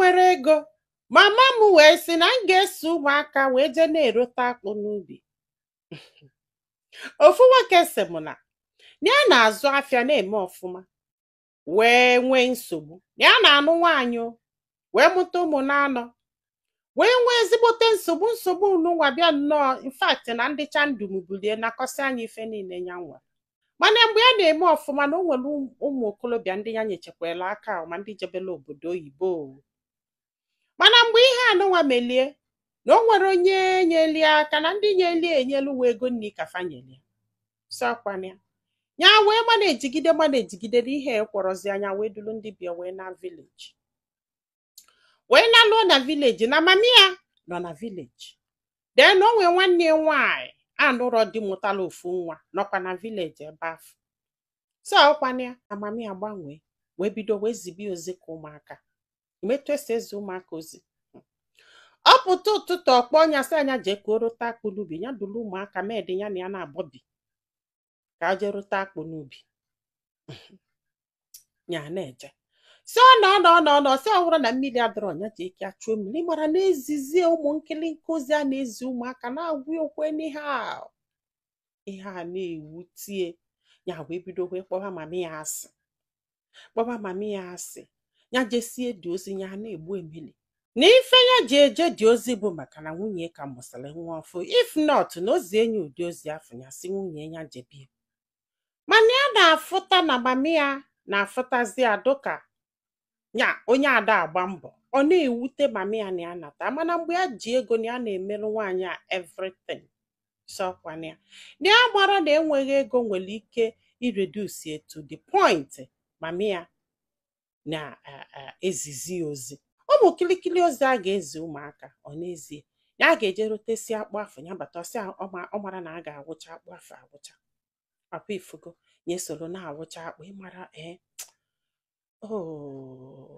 nwere ego mama m wee sị na m ga-eso ụmụaka wee jee na-erote akpụ n'ubi. Ofu nwoke sị m na ya na-azụ afịa na-eme ọfụma wee nwee nsogbu, ya na-anụ nwaanyị wee mụta ụmụ na-anọ wee nwee ezigbote nsogbu n'ụwa bịa nnọọ infact na ndị chandum bulie nakọsị anya ife niile ya nwa. Mana mgbe ya na-eme ọfụma na o nwere ụmụ okolobịa ndị ya nyechekwala aka ma ndị jebela obodo oyibo. Mana mgbe ihe anụnwa melie na o nwere onye nyelie aka na ndị nyelie enyelu wee ego nni ka fanyelie sọkwanya ya wee mana ejigide n'ihe ekwọrọzi anya wee dulu ndị bịa wee na vileji wee na-alụọ na vileji na mami ya nọ na vileji. Then o nwee nwanne nwaanyị anụrọ di mụtala ofu nwa nọkwa na vileji ebe afọ. So ọkwanya na mami ya gbanwee wee bido wee zibi ozi ka ụmụaka metụ esi ezi ụmụaka ozi. Ọ pụta ụtụtụ ọkpọ ọnya sị anya jee ka o rote akpụ n'ubi ya dulu ụmụaka medi ya na ya na-agbọbi ka o jee rote akpụ n'ubi ya na-eje si ọ si ọhụrụ na mmiri adọrọ ya ji eke achụọ mmiri mara na-ezizi ụmụ nkili nkuzi a na-ezi ụmụaka na-agwụ okwe n'ihe a na-ewutie ya wee bido wee kpọba mami ya asị ya jesie dị ozi ya na-egbu emili na ife ya ji eje dị ozi bụ maka na nwunye ka mụsịrị nwa ọfụ, if not na ozi enyi ụdị ozi afọ ya si nwunye ya jebie. Mana ya na-afụta na mami ya na-afụtazi adụka ya onye ada agba mbọ, ọ na-ewute mami ya na ya nata. Mana mgbe ya ji ego na ya na-emerụ nwaanyị a everything sọkwana ya na ya gbara na enweghị ego nwere ike ireduce to the point mami ya na-ezizi ozi ụmụ kilikili ozi a ga-ezi ụmụaka. Ọ n'ezie ya ga-eje rotesi akpụ afọ ya bata ọsị ọ mara na a ga-awụcha akpụ afọ awụcha papa ifugo nye soro na-awụcha akpụ ịmara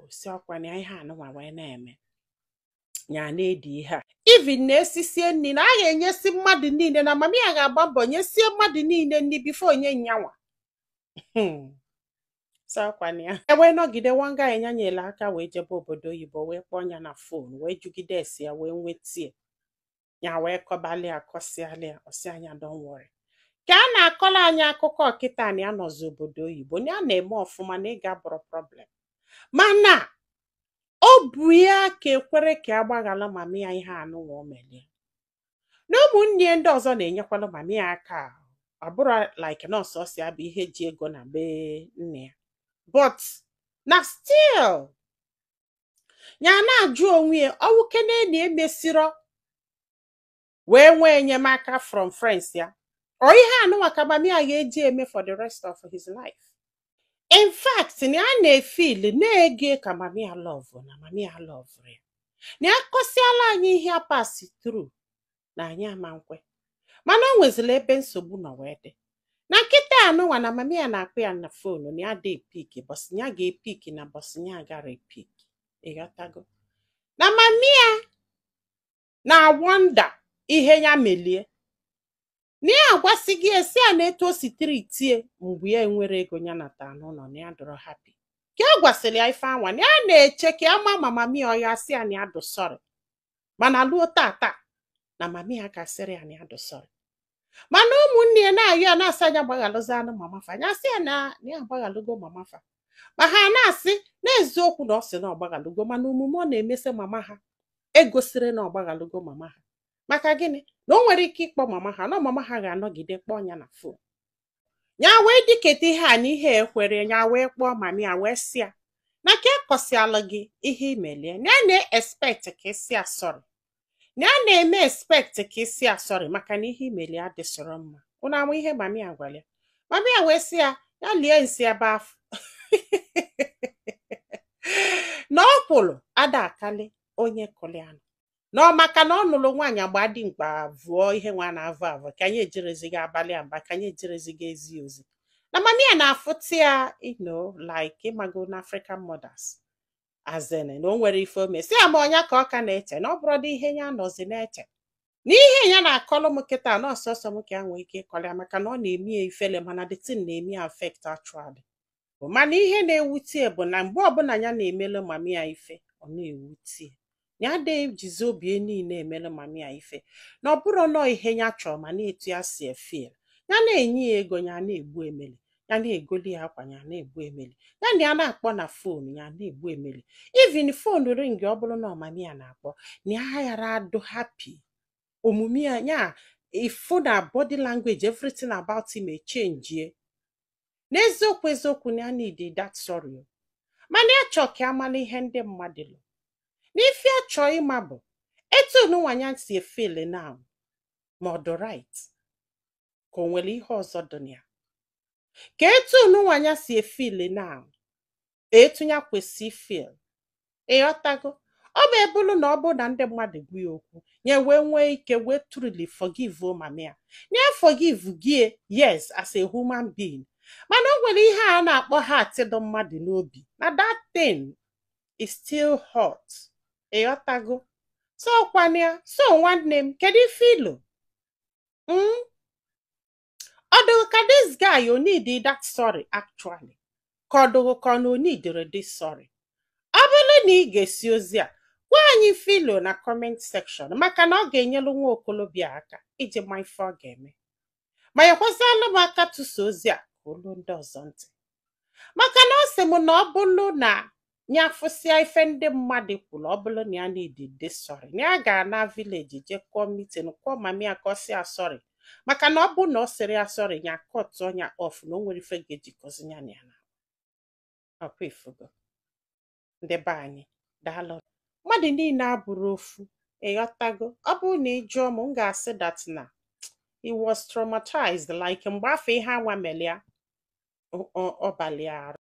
si ọkwa na ihe anụnwa wee na-eme ya na-edi ihe a even na-esisie nri na a ga-enyesi mmadụ niile na mami ya ga-agba mbọ nyesie mmadụ niile nri bifo onye nyanwa sakwana ya ewee nọgide wanga enya nyere aka wee jebe obodo oyibo wee kpọọ ya na fon wee jugide esi ya wee nwetie ya wee kọbalị akọsialị ya ọsị anya don't worry ka a na-akọla anyị akụkọ ọkịta na ya nọzi obodo oyibo na ya na-eme ọfụma na ịga bụrụ problem. Mana ọ bụ ya ka ekwere ka agbaghala mami ya ihe anụnwa o melie na ụmụnne ndị ọzọ na-enyekwala mami ya aka. Ọ bụrụ like nọọsụ ọsị ya bụ ihe ji ego na be nne ya but na still ya na-ajụ onwe ya ọwụkene na emesiro wee nwee enyemaka from friends ya ọ ihe anụnwa ka mami ya ga-eji eme for the rest of his life. In fact na ya na-efil na-ege ka mami ya love na mami ya love ya na ya kọsiala anyị ihe a pass through na anyị ama nkwe. Mana o nwezila ebe nsogbu nọ wee dị na nkịta anụnwa na mami ya na-akpụ ya na fonu na ya dị epik bọsị ya ga-epik na bọsị ya gara epik. Ịghọtago na mami ya na-awọnda ihe ya melie na ya agwasị gị esi a na-etu o sitiri tie mgbe ya nwere ego ya nata n'ụlọ na ya dọrọ happy ka a gwasịrị ya ife anwa na ya na-eche ka ama ma mami ya ọya si ya na ya dụ sọrị. Mana luo tata na mami ya ka sịrị ya na ya dụ sọrị. Mana ụmụnne ya na-ayọ ya na-asị anya gbaghalụzi anụ mama fa ya sị ya na ya gbaghalụgo mama fa ma ha na-asị n'eziokwu na ọ sị na ọ gbaghalụgo mana omume ọ na-emesi mama ha egosiri na ọ gbaghalụgo mama ha. Maka gịnị na o nwere ike ịkpọ mama ha na mama ha ga-anọgide kpọọ ya na fon ya wee diketa ihe a na ihe ekwere ya wee kpọọ mami ya wee sị ya na ka ekọsiala gị ihe imelie na ya na-expect ka isi asọrị na ya na-eme expect ka isi asọrị maka na ihe imelie adịsịrọ mma. Unu amụ ihe mami ya gwara ya. Mami ya wee sị ya ya lie nsị ebe afọ na ọ kwụrụ ada akali onye kụlianụ na maka na ọ nụrụ nwaanyị agba dị mkpa vụọ ihe nwa na-avụ avụ ka anyị ejereziga abalị aba ka anyị ejereziga ezi ozi na mami ya na-afụta ya like ịmago na African mothers azene na o nwere ife ome si ya ma ọnya ka ọ ka na-eche na ọ bụrụ dị ihe ya nọzi na-eche na ihe ya na-akọlụ m kịta na ọsọsọ m ka ya nwee ike ịkọlị ya maka na ọ na-eme ya ifele mana the thing na-eme ya affect actually mana ihe na-ewute bụ na mgbe ọbụla ya na-emelu mami ya ife ọ na-ewute ya adịghị obi niile emelu mami ya ife na ọ bụrụ nọọ ihe ya chọrọ ma na-etu ya si efil ya na-enye ya ego ya na-egbu emeli ya na-egoli ya akwa ya na-egbu emeli ya na ya na-akpọ na fonu ya na-egbu emeli even fonu ringi ọ bụrụ na mami ya na-akpọ na ya ghara adụ happy omume ya ifu na body language everything about him echenjie n'eziokwu eziokwu na ya need that sorry mana ya chọọ ka amala ihe ndị mmadụ lụ n'ife ya chọọ ịma bụ etu nwanya si efele na ma ọ dị right ka o nwere ihe ọzọ dị na ya ka etu nwanya si efele na etu ya kwesị ifeel ịghọtago ọ bụ ebulu na ọ bụ na ndị mmadụ gwa ya okwu ya wee nwee ike wee truly forgive mama ya na ya forgive gị yes as a human being mana o nwere ihe a na-akpọ heart dị mmadụ n'obi na that thing is still hot ịghọtago so kwania so nwanne m kedu ife ilo ọdụgo ka this guy o need that sorry actually ka ọdụgo ka na o need this sorry ọ bụrụ na ị ga-esi ozi a gwa anyị filo na comment section maka na ọ ga-enyelu nwa okolobịa aka iji ma ife ọ ga-eme ma nyekwazịalụ m aka tụso ozi a ka olu ndị ọzọ ntị maka na ọ sị m na ọ bụrụ na ya fụsịa ife ndị mmadụ kwuru ọ bụrụ na ya need dị sorry na ya ga-ana village je kụọ meeting kụọ mami ya ka ọ sị ya sorry maka na ọ bụ na ọ sịrị ya sorry ya kọtụ ọnya off na o nwere ife ga-ejikọzi ya na ya na ọkwa ifugo ndị be anyị daalụ mmadụ niile abụrụ ofu ịghọtago ọ bụrụ na ị jụọ m ga-asị that na he was traumatized like mgbe afọ ihe anwa melia ọbalị arụ